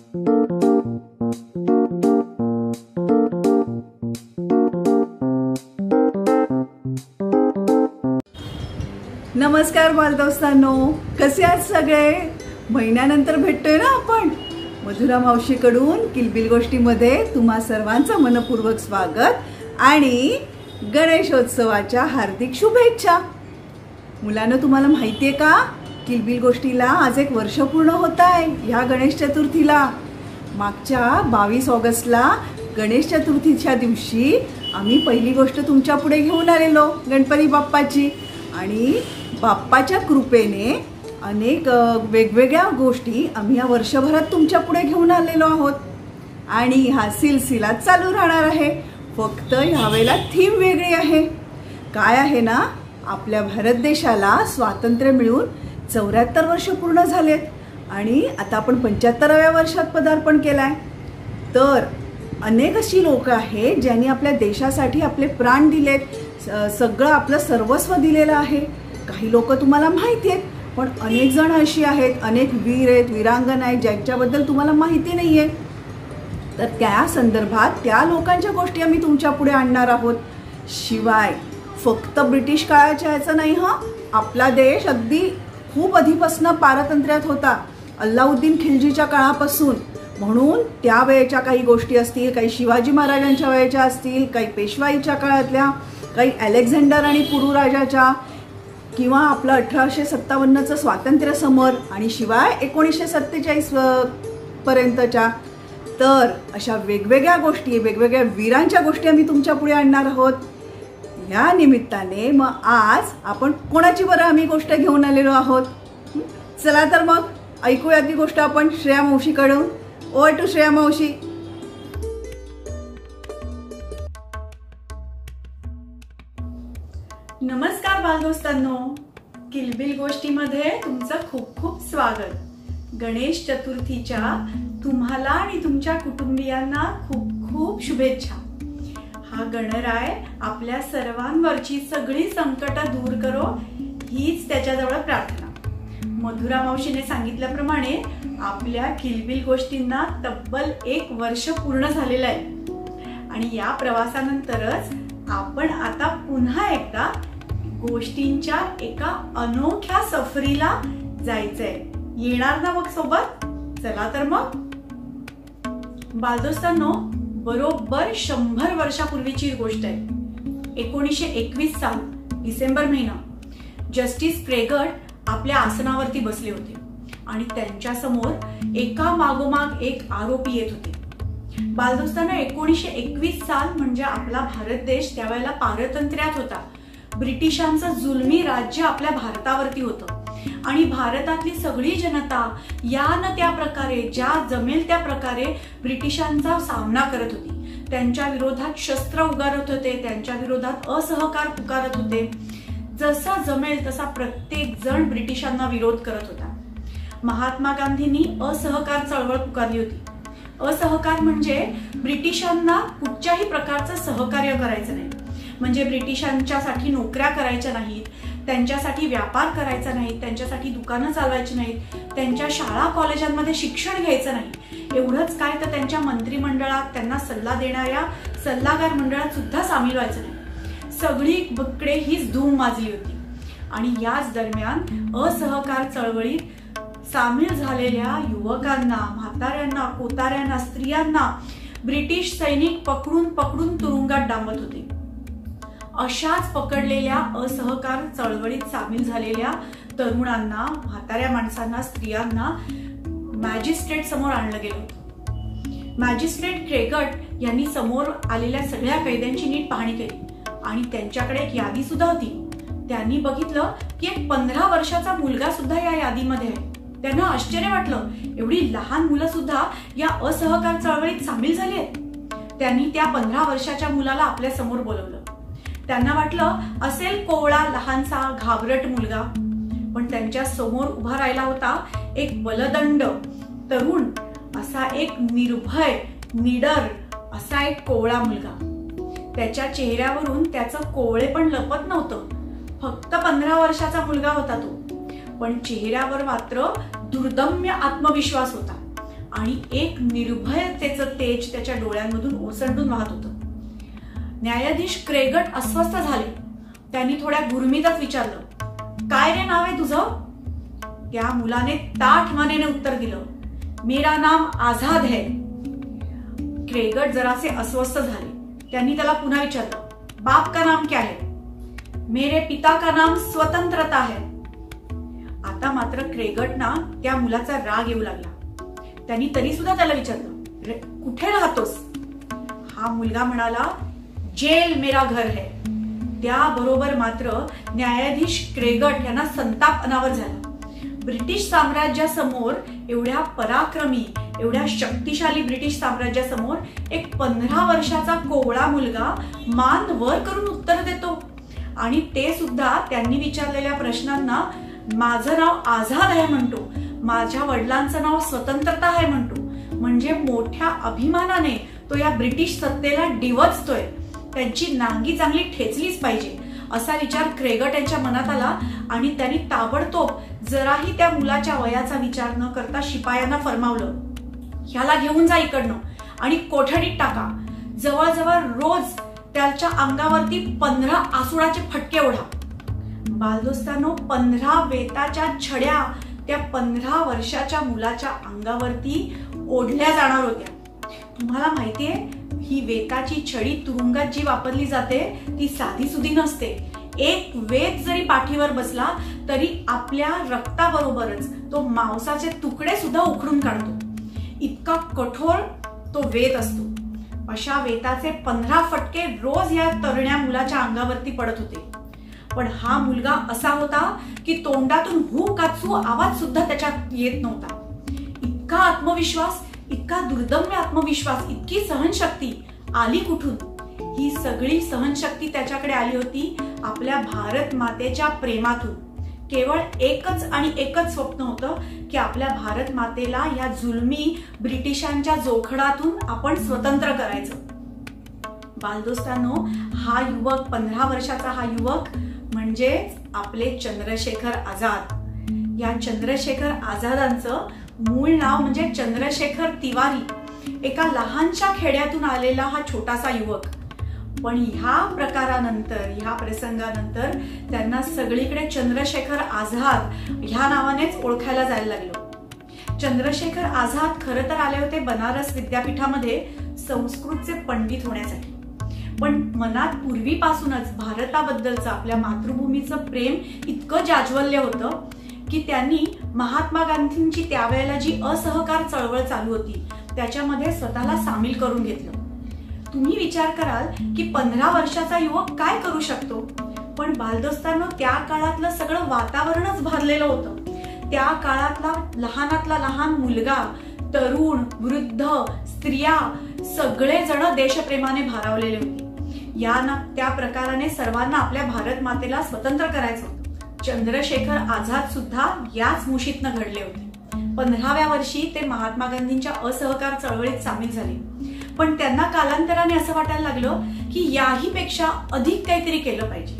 नमस्कार बालदोस्तांनो, कसे आहात सगळे? महिन्यानंतर भेटतोय ना आपण. मधुरा मावशीकडून किलबिल गोष्टीमध्ये तुम्हा सर्वांचं मनपूर्वक स्वागत आणि गणेशोत्सवाच्या हार्दिक शुभेच्छा. मुलांनो, तुम्हाला माहिती आहे का, किलबिल गोष्टीला आज 1 वर्ष पूर्ण होत आहे. ह्या गणेश चतुर्थीला मागच्या 22 ऑगस्टला गणेश चतुर्थीच्या दिवशी आम्ही पहिली गोष्ट तुमच्या पुढे घेऊन आलेलो, गणपती बाप्पाची. आणि बाप्पाच्या कृपेने अनेक वेगवेगळ्या गोष्टी आम्ही या वर्षभरात तुमच्या पुढे घेऊन आलेलो आहोत. आणि हा सिलसिला चालू राहणार आहे. फक्त ह्यावेळेला थीम वेगळी आहे. काय आहे ना, आपल्या भारत देशाला स्वातंत्र्य मिळून 74 वर्ष पूर्ण झालेत आणि आता आपण 75व्या वर्षात पदार्पण केलाय. तर अनेक अशी लोक आहेत ज्यांनी आपल्या देशासाठी आपले प्राण दिलेत, सगळं आपलं सर्वस्व दिलेलं आहे. काही लोक तुम्हाला माहिती आहेत, पण अनेक जण अशी आहेत, अनेक वीर आहेत, वीरांगना आहेत ज्यांच्याबद्दल तुम्हाला माहिती नाहीये. तर त्या संदर्भात त्या लोकांच्या गोष्टी आम्ही तुमच्या पुढे आणणार आहोत. शिवाय फक्त ब्रिटिश काळाच्या ह्याचं नाही. आपला देश अगदी खूप आधीपासून पारतंत्र्यात होता, अल्लाउद्दीन खिलजीच्या काळापासून. म्हणून त्या वेळेच्या काही गोष्टी असतील, काही शिवाजी महाराजांच्या वेळेच्या असतील, काही पेशवाईच्या काळातल्या, काही अलेक्झांडर आणि पुरुराजाच्या, किंवा आपलं 1857चं स्वातंत्र्य समर आणि शिवाय 1947 पर्यंतच्या. तर अशा वेगवेगळ्या गोष्टी, वेगवेगळ्या वीरांच्या गोष्टी आम्ही तुमच्या पुढे आणणार आहोत. या निमित्ताने मग आज आपण कोणाची बरं आम्ही गोष्ट घेऊन आलेलो आहोत? चला तर मग ऐकूया ती गोष्ट आपण श्रेया मावशीकडून. ओव्हर टू श्रेया मावशी. नमस्कार बालदोस्तांनो, किलबिल गोष्टीमध्ये तुमचं खूप खूप स्वागत. गणेश चतुर्थीच्या तुम्हाला आणि तुमच्या कुटुंबियांना खूप खूप शुभेच्छा. हा गणराय आपल्या सर्वांवरची सगळी संकट दूर करो, हीच त्याच्याजवळ प्रार्थना. मधुरा मावशीने सांगितल्याप्रमाणे आपल्या किलबिल गोष्टींना तब्बल 1 वर्ष पूर्ण झालेलं आहे. आणि या प्रवासानंतरच आपण आता पुन्हा एकदा गोष्टींच्या एका अनोख्या सफरीला जायचंय. येणार ना मग सोबत? चला तर मग. बालदोस्तांनो, बरोबर 100 वर्षापूर्वीची गोष्ट आहे. 1921 साल, डिसेंबर महिना. जस्टिस क्रेगट आपल्या आसनावरती बसले होते आणि त्यांच्या समोर एका मागोमाग एक आरोपी येत होते. बालदोस्तांनो, 1921 साल म्हणजे आपला भारत देश त्यावेळेला पारतंत्र्यात होता. ब्रिटिशांचं जुलमी राज्य आपल्या भारतावरती होतं आणि भारतातली सगळी जनता या न त्या प्रकारे, ज्या जमेल त्या प्रकारे ब्रिटिशांचा सामना करत होती. त्यांच्या विरोधात शस्त्र उगारत होते, त्यांच्या विरोधात असहकार पुकारत होते. जसा जमेल तसा प्रत्येक जण ब्रिटिशांना विरोध करत होता. महात्मा गांधींनी असहकार चळवळ पुकारली होती. असहकार म्हणजे ब्रिटिशांना कुठच्याही प्रकारचं सहकार्य करायचं नाही, म्हणजे ब्रिटिशांच्यासाठी नोकऱ्या करायच्या नाहीत, त्यांच्यासाठी व्यापार करायचा नाही, त्यांच्यासाठी दुकानं चालवायची नाहीत, त्यांच्या शाळा कॉलेजांमध्ये शिक्षण घ्यायचं नाही. एवढंच काय, तर त्यांच्या मंत्रिमंडळात त्यांना सल्ला देणाऱ्या सल्लागार मंडळात सुद्धा सामील व्हायचं नाही. सगळीकडे हीच धूम माजली होती. आणि याच दरम्यान असहकार चळवळीत सामील झालेल्या युवकांना, म्हाताऱ्यांना, कोताऱ्यांना, स्त्रियांना ब्रिटिश सैनिक पकडून पकडून तुरुंगात डांबत होते. अशाच पकडलेल्या असहकार चळवळीत सामील झालेल्या तरुणांना, म्हाताऱ्या माणसांना, स्त्रियांना मॅजिस्ट्रेट समोर आणलं गेलं. मॅजिस्ट्रेट क्रेगट यांनी समोर आलेल्या सगळ्या कैद्यांची नीट पाहणी केली आणि त्यांच्याकडे एक यादी सुद्धा होती. त्यांनी बघितलं की एक 15 वर्षाचा मुलगा सुद्धा या यादीमध्ये आहे. त्यांना आश्चर्य वाटलं, एवढी लहान मुलं सुद्धा या असहकार चळवळीत सामील झाली आहेत. त्यांनी त्या 15 वर्षाच्या मुलाला आपल्या समोर बोलवलं. त्यांना वाटलं असेल कोवळा लहानसा घाबरट मुलगा, पण त्यांच्या समोर उभा राहिला होता एक बलदंड तरुण, असा एक निर्भय, निडर असा एक कोवळा मुलगा. त्याच्या चेहऱ्यावरून त्याचं कोवळे पण लपत नव्हतं. फक्त 15 वर्षाचा मुलगा होता तो, पण चेहऱ्यावर मात्र दुर्दम्य आत्मविश्वास होता. आणि एक निर्भयतेचं तेज त्याच्या डोळ्यांमधून ओसंडून वाहत होतं. न्यायाधीश क्रेगट अस्वस्थ झाले. त्यांनी थोड्या गुरमीतच विचारलं, काय रे नाव आहे तुझं? त्या मुलाने ताठ मानेने उत्तर दिलं, मेरा नाम आझाद है. क्रेगट जरासे अस्वस्थ झाले. त्यांनी त्याला पुन्हा विचारलं, बाप का नाम क्या है? मेरे पिता का नाम स्वतंत्रता है. आता मात्र क्रेगटना त्या मुलाचा राग येऊ लागला. त्यांनी तरी सुद्धा त्याला विचारलं, कुठे राहतोस? हा मुलगा म्हणाला, जेल मेरा घर है. त्याबरोबर मात्र न्यायाधीश क्रेगट यांना संताप अनावर झाला. ब्रिटिश साम्राज्यासमोर, एवढ्या पराक्रमी, एवढ्या शक्तिशाली ब्रिटिश साम्राज्यासमोर एक 15 वर्षाचा कोवळा मुलगा मान वर करून उत्तर देतो, आणि ते सुद्धा त्यांनी विचारलेल्या प्रश्नांना माझं नाव आझाद आहे म्हणतो, माझ्या वडिलांचं नाव स्वतंत्रता आहे म्हणतो. म्हणजे मोठ्या अभिमानाने तो या ब्रिटिश सत्तेला डिवचतोय. त्यांची नांगी चांगली ठेचलीच पाहिजे असा विचार क्रेगट यांच्या मनात आला, आणि त्यांनी ताबडतोब जराही त्या मुलाच्या वयाचा विचार न करता शिपायांना फरमावलं, ह्याला घेऊन जा इकडनं आणि कोठडीत टाका. जवळजवळ रोज त्याच्या अंगावरती 15 आसुडाचे फटके ओढा. बालदोस्तांनो, 15 वेताच्या छड्या त्या 15 वर्षाच्या मुलाच्या अंगावरती ओढल्या जाणार होत्या. तुम्हाला माहितीये, ही वेताची छडी तुरुंगात जी वापरली जाते ती साधी सुधी नसते. एक वेत जरी पाठीवर बसला तरी आपल्या रक्ताबरोबरच तो मांसाचे तुकडे सुद्धा उखडून काढतो. इतका कठोर तो वेत असतो. अशा वेताचे 15 फटके रोज या तरुण्या मुलाच्या अंगावरती पडत होते. पण हा मुलगा असा होता की तोंडातून हू काचू आवाज सुद्धा त्याच्यात येत नव्हता. इतका आत्मविश्वास, इतका दुर्दम्य आत्मविश्वास, इतकी सहनशक्ती आली कुठून? ही सगळी सहनशक्ती त्याच्याकडे आली होती आपल्या भारत मातेच्या प्रेमातून. केवळ एकच आणि एकच स्वप्न होतं की आपल्या भारत मातेला या जुलमी ब्रिटिशांच्या जोखडातून आपण स्वतंत्र करायचं. बालदोस्तांनो, हा युवक, 15 वर्षाचा हा युवक म्हणजे आपले चंद्रशेखर आझाद. या चंद्रशेखर आझादांचं मूळ नाव म्हणजे चंद्रशेखर तिवारी. एका लहानशा खेड्यातून आलेला हा छोटासा युवक. पण ह्या प्रकारानंतर, ह्या प्रसंगानंतर त्यांना सगळीकडे चंद्रशेखर आझाद ह्या नावानेच ओळखायला जायला लागलं. चंद्रशेखर आझाद खरं तर आले होते बनारस विद्यापीठामध्ये संस्कृतचे पंडित होण्यासाठी. पण मनात पूर्वीपासूनच भारताबद्दलचं, आपल्या मातृभूमीचं प्रेम इतकं जाज्वल्य होतं की त्यांनी महात्मा गांधींची त्यावेळेला जी असहकार चळवळ चालू होती त्याच्यामध्ये स्वतःला सामील करून घेतलं. तुम्ही विचार कराल की 15 वर्षाचा युवक काय करू शकतो? पण बालदोस्तांनो, त्या काळातलं सगळं वातावरणच भरलेलं होतं. त्या काळातला लहानातला लहान मुलगा, तरुण, वृद्ध, स्त्रिया सगळेजण देशप्रेमाने भारावलेले होते. या ना त्या प्रकाराने सर्वांना आपल्या भारत मातेला स्वतंत्र करायचं होतं. चंद्रशेखर आझाद सुद्धा याच मुशीतनं घडले होते. 15व्या वर्षी ते महात्मा गांधींच्या असहकार चळवळीत सामील झाले. पण त्यांना कालांतराने असं वाटायला लागलं की याहीपेक्षा अधिक काहीतरी केलं पाहिजे.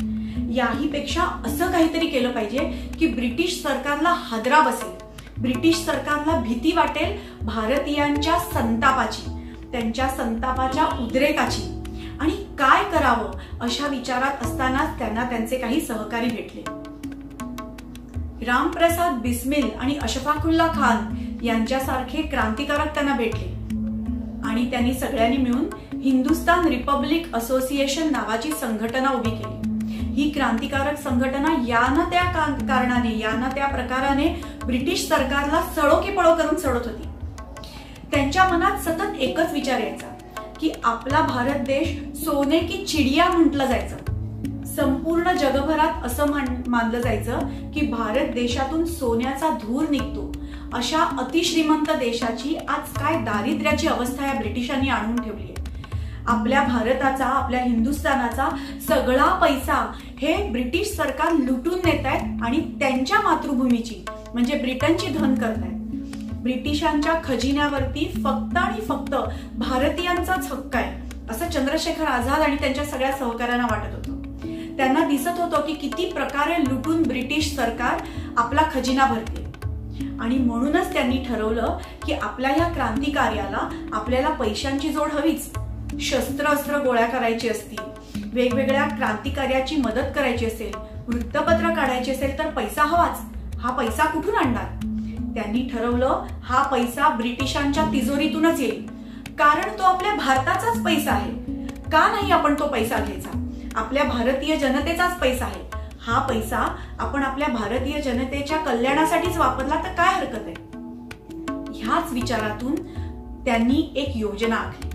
याहीपेक्षा असं काहीतरी केलं पाहिजे की ब्रिटिश सरकारला हादरा बसेल, ब्रिटिश सरकारला भीती वाटेल भारतीयांच्या संतापाची, त्यांच्या संतापाच्या उद्रेकाची. आणि काय करावं अशा विचारात असतानाच त्यांना त्यांचे काही सहकारी भेटले. रामप्रसाद बिस्मिल आणि अशफाकुल्ला खान यांच्यासारखे क्रांतिकारक त्यांना भेटले, आणि त्यांनी सगळ्यांनी मिळून हिंदुस्तान रिपब्लिक असोसिएशन नावाची संघटना उभी केली. ही क्रांतिकारक संघटना या ना त्या कारणाने, या ना त्या प्रकाराने ब्रिटिश सरकारला सळो की पळो करून सोडत होती. त्यांच्या मनात सतत एकच विचार यायचा की आपला भारत देश सोने की चिडिया म्हटलं जायचं. संपूर्ण जगभरात असं मानलं जायचं की भारत देशातून सोन्याचा धूर निघतो. अशा अतिश्रीमंत देशाची आज काय दारिद्र्याची अवस्था या ब्रिटिशांनी आणून ठेवली आहे. आपल्या भारताचा, आपल्या हिंदुस्थानाचा सगळा पैसा हे ब्रिटिश सरकार लुटून नेत आहेत आणि त्यांच्या मातृभूमीची म्हणजे ब्रिटनची धन करतायत. ब्रिटिशांच्या खजिन्यावरती फक्त आणि फक्त भारतीयांचाच हक्क आहे असं चंद्रशेखर आझाद आणि त्यांच्या सगळ्या सहकाऱ्यांना वाटत होतं. त्यांना दिसत होतं की किती प्रकारे लुटून ब्रिटिश सरकार आपला खजिना भरते. आणि म्हणूनच त्यांनी ठरवलं की आपल्या ह्या क्रांतिकार्याला आपल्याला पैशांची जोड हवीच. शस्त्र गोळा करायची असतील, वेगवेगळ्या क्रांतिकार्याची मदत करायची असेल, वृत्तपत्र काढायचे असेल तर पैसा हवाच. हा पैसा कुठून आणणार? त्यांनी ठरवलं हा पैसा ब्रिटिशांच्या तिजोरीतूनच येईल, कारण तो आपल्या भारताचाच पैसा आहे. का नाही आपण तो पैसा घ्यायचा? आपल्या भारतीय जनतेचाच पैसा आहे. हा पैसा आपण आपल्या भारतीय जनतेच्या कल्याणासाठीच वापरला तर काय हरकत आहे? ह्याच विचारातून त्यांनी एक योजना आखली.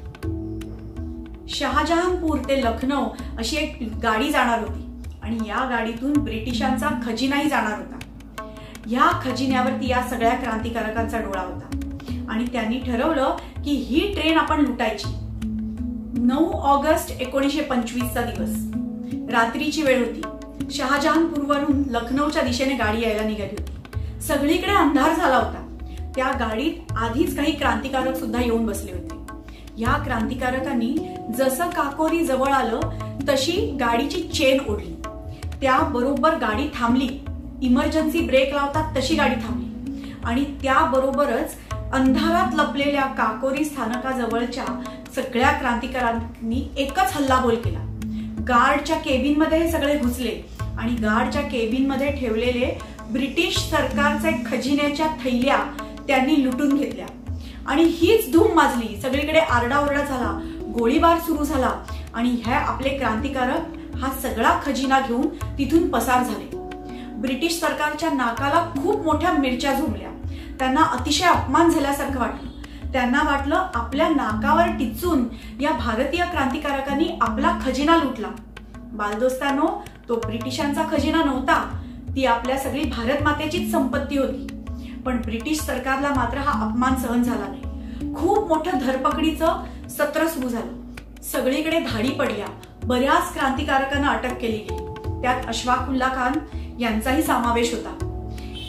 शहाजहानपूर ते लखनौ अशी एक गाडी जाणार होती आणि या गाडीतून ब्रिटिशांचा खजिनाही जाणार होता. या खजिन्यावरती या सगळ्या क्रांतिकारकांचा डोळा होता आणि त्यांनी ठरवलं की ही ट्रेन आपण लुटायची. 9 ऑगस्ट 1925 चा दिवस, रात्रीची वेळ होती. शहाजहानपूरवरून लखनौच्या दिशेने गाडी यायला निघाली होती. सगळीकडे अंधार झाला होता. त्या गाडीत आधीच काही क्रांतिकारक सुद्धा येऊन बसले होते. या क्रांतिकारकांनी जसं काकोरी जवळ आलं तशी गाडीची चेन ओढली. त्याबरोबर गाडी थांबली. इमर्जन्सी ब्रेक लावतात तशी गाडी थांबली आणि त्याबरोबरच अंधारात लपलेल्या काकोरी स्थानकाजवळच्या सगळ्या क्रांतिकारकांनी एकच हल्लाबोल केला. गार्डच्या केबिन मध्ये हे सगळे घुसले आणि गार्डच्या केबिन मध्ये ठेवलेले ब्रिटिश सरकारचे खजिन्याच्या थैल्या त्यांनी लुटून घेतल्या आणि हीच धूम माजली. सगळीकडे आरडाओरडा झाला, गोळीबार सुरू झाला आणि ह्या आपले क्रांतिकारक हा सगळा खजिना घेऊन तिथून पसार झाले. ब्रिटिश सरकारच्या नाकाला खूप मोठ्या मिरच्या झोंबल्या. त्यांना अतिशय अपमान झाल्यासारखं वाटलं. त्यांना वाटलं आपल्या नाकावर टिचून या भारतीय क्रांतिकारकांनी आपला खजिना लुटला. बालदोस्तांनो, तो ब्रिटिशांचा खजिना नव्हता, ती आपल्या सगळी भारत मातेचीच संपत्ती होती. पण ब्रिटिश सरकारला मात्र हा अपमान सहन झाला नाही. खूप मोठं धरपकडीचं सत्र सुरू झालं. सगळीकडे धाडी पडल्या. बऱ्याच क्रांतिकारकांना अटक केली गेली. त्यात अशफाकुल्ला खान यांचाही समावेश होता.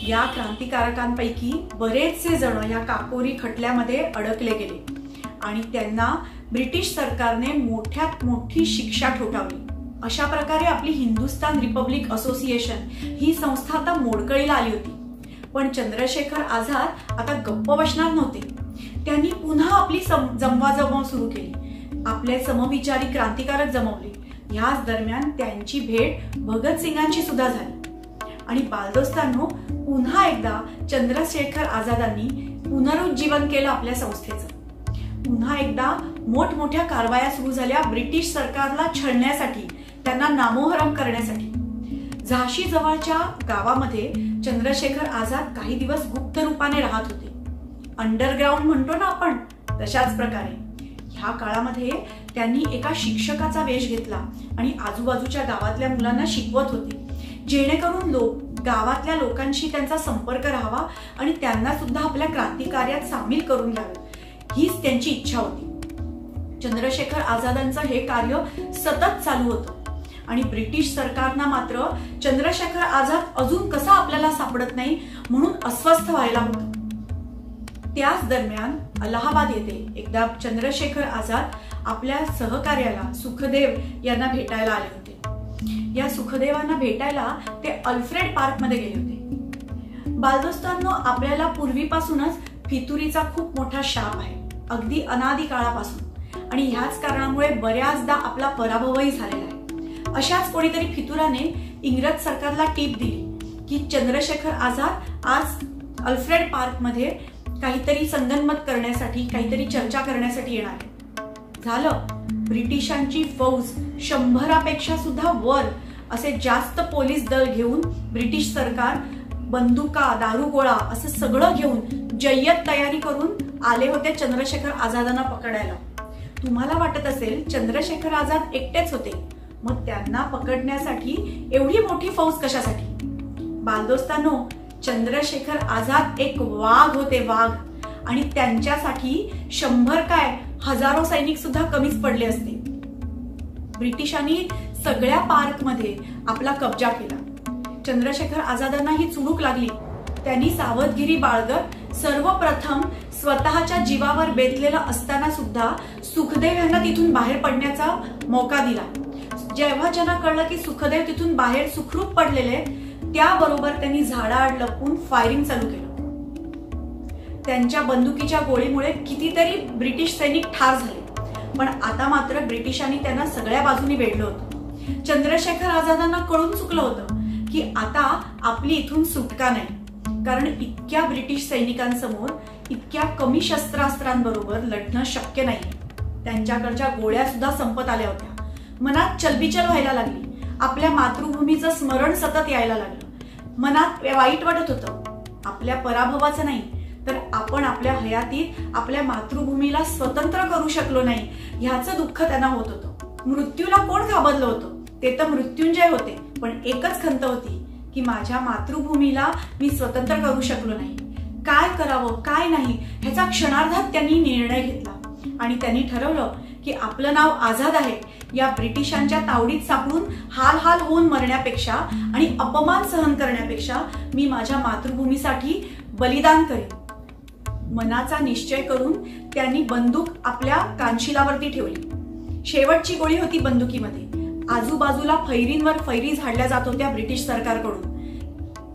या क्रांतिकारकांपैकी बरेचसे जण या काकोरी खटल्यामध्ये अडकले गेले आणि त्यांना ब्रिटिश सरकारने मोठ्यात मोठी शिक्षा ठोठावली. अशा प्रकारे आपली हिंदुस्तान रिपब्लिक असोसिएशन ही संस्था आता मोडकळीला आली होती. पण चंद्रशेखर आझाद आता गप्प बसणार नव्हते. त्यांनी पुन्हा आपली जमवाजमव सुरू केली. आपले समविचारी क्रांतिकारक जमवले. याच दरम्यान त्यांची भेट भगतसिंगांची सुद्धा झाली आणि बालदोस्तांनो, पुन्हा एकदा चंद्रशेखर आझादांनी पुनरुज्जीवन केलं आपल्या संस्थेचं. पुन्हा एकदा मोठमोठ्या कारवाया सुरू झाल्या ब्रिटिश सरकारला छळण्यासाठी, त्यांना नामोहरम करण्यासाठी. झाशी जवळच्या गावामध्ये चंद्रशेखर आझाद काही दिवस गुप्त रूपाने राहत होते. अंडरग्राऊंड म्हणतो ना आपण, तशाच प्रकारे. ह्या काळामध्ये त्यांनी एका शिक्षकाचा वेश घेतला आणि आजूबाजूच्या गावातल्या मुलांना शिकवत होते, जेणेकरून गावातल्या लोकांशी त्यांचा संपर्क राहावा आणि त्यांना सुद्धा आपल्या क्रांतिकार्यात सामील करून घ्यावे, हीच त्यांची इच्छा होती. चंद्रशेखर आझादांचं हे कार्य सतत चालू होतं आणि ब्रिटिश सरकारना मात्र चंद्रशेखर आझाद अजून कसा आपल्याला सापडत नाही म्हणून अस्वस्थ व्हायला होतं. त्याच दरम्यान अलाहाबाद येथे एकदा चंद्रशेखर आझाद आपल्या सहकार्याला सुखदेव यांना भेटायला आले होते. या सुखदेवांना भेटायला ते अल्फ्रेड पार्क मध्ये गेले होते. बालदोस्तांनो, आपल्याला पूर्वीपासूनच फितुरीचा खूप मोठा शाप आहे, अगदी अनादी काळापासून, आणि ह्याच कारणामुळे बऱ्याचदा आपला पराभवही झालेला आहे. अशाच कोणीतरी फितुराने इंग्रज सरकारला टीप दिली की चंद्रशेखर आझाद आज अल्फ्रेड पार्क मध्ये काहीतरी संगनमत करण्यासाठी, काहीतरी चर्चा करण्यासाठी येणार आहे. झालं. ब्रिटिशांची फौज 100पेक्षा सुद्धा वर असे जास्त पोलीस दल घेऊन ब्रिटिश सरकार बंदुका, दारुगोळा असं सगळं घेऊन जय्यत तयारी करून आले होते चंद्रशेखर आझादांना पकडायला. तुम्हाला वाटत असेल चंद्रशेखर आझाद एकटेच होते, मग त्यांना पकडण्यासाठी एवढी मोठी फौज कशासाठी? बालदोस्तांनो, चंद्रशेखर आझाद एक वाघ होते, वाघ. आणि त्यांच्यासाठी 100 काय हजारो सैनिक सुद्धा कमीच पडले असते. ब्रिटिशांनी सगळ्या पार्कमध्ये आपला कब्जा केला. चंद्रशेखर आझादांना ही चुणूक लागली. त्यांनी सावधगिरी बाळगत सर्वप्रथम स्वतःच्या जीवावर बेतलेला असताना सुद्धा सुखदेव यांना तिथून बाहेर पडण्याचा मौका दिला. जेव्हा ज्यांना कळलं की सुखदेव तिथून बाहेर सुखरूप पडलेले, त्याबरोबर त्यांनी झाडाआड लपून फायरिंग चालू केलं. त्यांच्या बंदुकीच्या गोळीमुळे कितीतरी ब्रिटिश सैनिक ठार झाले. पण आता मात्र ब्रिटिशांनी त्यांना सगळ्या बाजूनी वेढलं होतं. चंद्रशेखर आझादांना कळून चुकलं होतं की आता आपली इथून सुटका नाही, कारण इतक्या ब्रिटिश सैनिकांसमोर इतक्या कमी शस्त्रास्त्रांबरोबर लढणं शक्य नाही. त्यांच्याकडच्या गोळ्या सुद्धा संपत आल्या होत्या. मनात चलबिचल व्हायला लागली. आपल्या मातृभूमीचं स्मरण सतत यायला लागलं. मनात वाईट वाटत होतं. आपल्या पराभवाचं नाही, तर आपण आपल्या हयातीत आपल्या मातृभूमीला स्वतंत्र करू शकलो नाही ह्याचं दुःख त्यांना होत होतं. मृत्यूला कोण घाबरलं होतं? ते तर मृत्युंजय होते. पण एकच खंत होती की माझ्या मातृभूमीला मी स्वतंत्र करू शकलो नाही. काय करावं काय नाही ह्याचा क्षणार्धात त्यांनी निर्णय घेतला आणि त्यांनी ठरवलं की आपलं नाव आझाद आहे या ब्रिटिशांच्या तावडीत सापडून हाल हाल होऊन मरण्यापेक्षा आणि अपमान सहन करण्यापेक्षा मी माझ्या मातृभूमीसाठी बलिदान करेन. मनाचा निश्चय करून त्यांनी बंदूक आपल्या कानशिलावरती ठेवली. शेवटची गोळी होती बंदुकीमध्ये. आजूबाजूला फैरींवर फैरी झाडल्या जात होत्या ब्रिटिश सरकारकडून.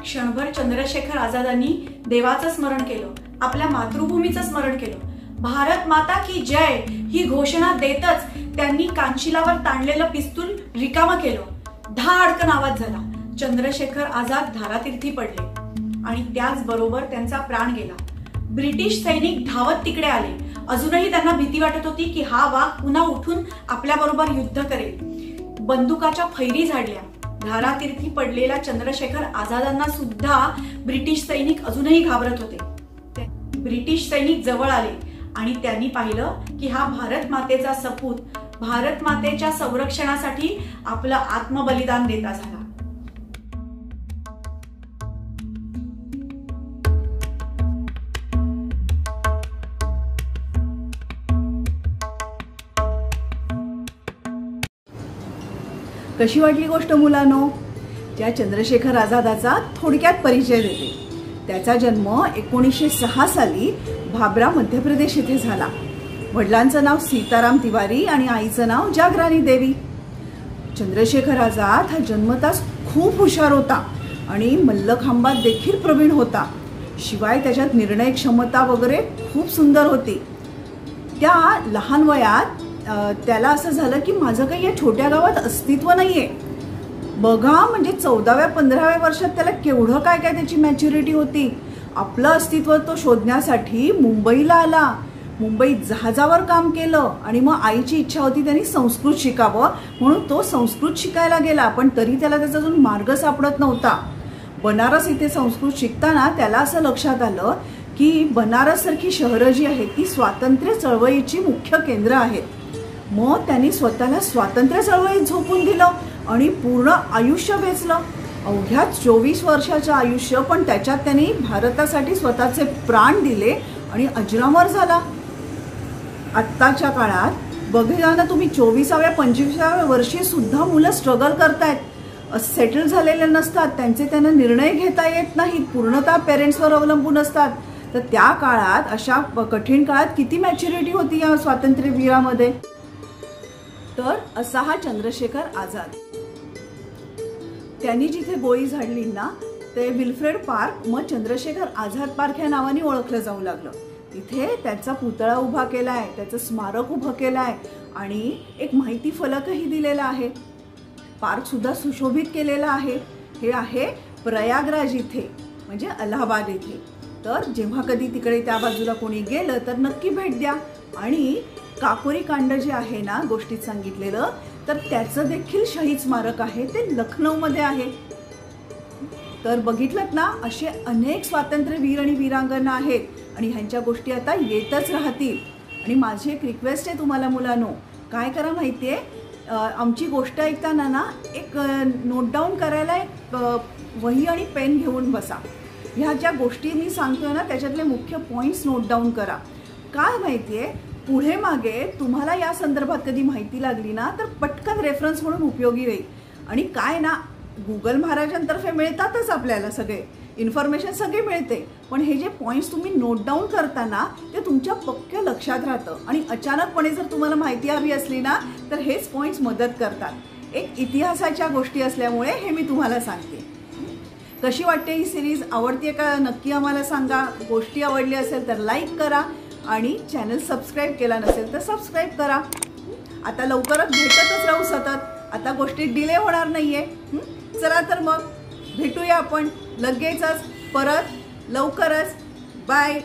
क्षणभर चंद्रशेखर आझादांनी देवाचं स्मरण केलं, आपल्या मातृभूमीचं स्मरण केलं. भारत माता की जय ही घोषणा देतच त्यांनी कानशिलावर ताणलेलं पिस्तूल रिकामं केलं. धाडकन आवाज झाला. चंद्रशेखर आझाद धारातीर्थी पडले आणि त्याचबरोबर त्यांचा प्राण गेला. ब्रिटिश सैनिक धावत तिकडे आले. अजूनही त्यांना भीती वाटत होती की हा वाघ पुन्हा उठून आपल्याबरोबर युद्ध करेल. बंदुकाच्या फैरी झाडल्या. धारातीर्थी पडलेल्या चंद्रशेखर आझादांना सुद्धा ब्रिटिश सैनिक अजूनही घाबरत होते. ब्रिटिश सैनिक जवळ आले आणि त्यांनी पाहिलं की हा भारत मातेचा सपूत भारत मातेच्या संरक्षणासाठी आपलं आत्मबलिदान देता झाला. कशी वाटली गोष्ट मुलांनो? त्या चंद्रशेखर आझादाचा थोडक्यात परिचय देते. त्याचा जन्म 1906 साली भाबरा मध्य प्रदेश येथे झाला. वडिलांचं नाव सीताराम तिवारी आणि आईचं नाव जागरानी देवी. चंद्रशेखर आझाद हा जन्मताच खूप हुशार होता आणि मल्लखांबात देखील प्रवीण होता. शिवाय त्याच्यात निर्णय क्षमता वगैरे खूप सुंदर होती. त्या लहान वयात त्याला असं झालं की माझं काही या छोट्या गावात अस्तित्व नाहीये. बघा, म्हणजे 14व्या-15व्या वर्षात त्याला केवढं काय काय त्याची मॅच्युरिटी होती. आपलं अस्तित्व तो शोधण्यासाठी मुंबईला आला. मुंबईत जहाजावर काम केलं आणि मग आईची इच्छा होती त्यांनी संस्कृत शिकावं म्हणून तो संस्कृत शिकायला गेला. पण तरी त्याला त्याचा अजून मार्ग सापडत नव्हता. बनारस इथे संस्कृत शिकताना त्याला असं लक्षात आलं की बनारस सारखी शहरं जी आहेत ती स्वातंत्र्य चळवळीची मुख्य केंद्र आहेत. मग त्यांनी स्वतःला स्वातंत्र्य चळवळीत झोपून दिलं आणि पूर्ण आयुष्य वेचलं. अवघ्या 24 वर्षाचं आयुष्य, पण त्याच्यात त्यांनी भारतासाठी स्वतःचे प्राण दिले आणि अजरामर झाला. आत्ताच्या काळात बघा ना तुम्ही, 24व्या-25व्या वर्षी सुद्धा मुलं स्ट्रगल करतायत. सेटल झालेले नसतात, त्यांना निर्णय घेता येत नाहीत, पूर्णतः पेरेंट्सवर अवलंबून असतात. तर त्या काळात, अशा कठीण काळात किती मॅच्युरिटी होती या स्वातंत्र्यवीरामध्ये. तर असा हा चंद्रशेखर आझाद. त्यांनी जिथे गोळी झाडली ना ते विल्फ्रेड पार्क मग चंद्रशेखर आझाद पार्क या नावाने ओळखलं जाऊ लागलं. तिथे त्याचा पुतळा उभा केलाय, त्याचं स्मारक उभं केलंय आणि एक माहिती फलकही दिलेला आहे. पार्क सुद्धा सुशोभित केलेला आहे. हे आहे प्रयागराज इथे, म्हणजे अलाहाबाद इथे. तर जेव्हा कधी तिकडे त्या बाजूला कोणी गेलं तर नक्की भेट द्या. आणि काकोरी कांड जे आहे ना गोष्टीत सांगितलेलं, तर त्याचं देखील शहीद स्मारक आहे, ते लखनौमध्ये आहे. तर बघितलं ना, असे अनेक स्वातंत्र्यवीर आणि वीरांगना आहेत आणि ह्यांच्या गोष्टी आता येतच राहतील. आणि माझी एक रिक्वेस्ट आहे तुम्हाला मुलांनो, काय करा माहिती आहे, आमची गोष्ट ऐकताना ना एक नोट डाऊन करायला एक वही आणि पेन घेऊन बसा. ह्या ज्या गोष्टी मी सांगतोय ना त्याच्यातले मुख्य पॉईंट्स नोट डाऊन करा. काय माहिती आहे, पुढे मागे तुम्हाला या संदर्भात कधी माहिती लागली ना तर पटकन रेफरन्स म्हणून उपयोगी होईल. आणि काय ना, गुगल महाराजांतर्फे मिळतातच आपल्याला सगळे इन्फॉर्मेशन सगळे मिळते, पण हे जे पॉईंट्स तुम्ही नोट डाऊन करताना ते तुमच्या पक्क्या लक्षात राहतं. आणि अचानकपणे जर तुम्हाला माहिती हवी असली ना तर हेच पॉईंट्स मदत करतात. एक इतिहासाच्या गोष्टी असल्यामुळे हे मी तुम्हाला सांगते. कशी वाटते ही सिरीज, आवडते का नक्की आम्हाला सांगा. गोष्टी आवडली असेल तर लाईक करा आणि चॅनल सबस्क्राईब केला नसेल तर सबस्क्राईब करा. आता लवकरच भेटतच राहू सतत. आता गोष्टी डिले होणार नाहीये. चला तर मग भेटूया आपण लगेचच परत लवकरच. बाय.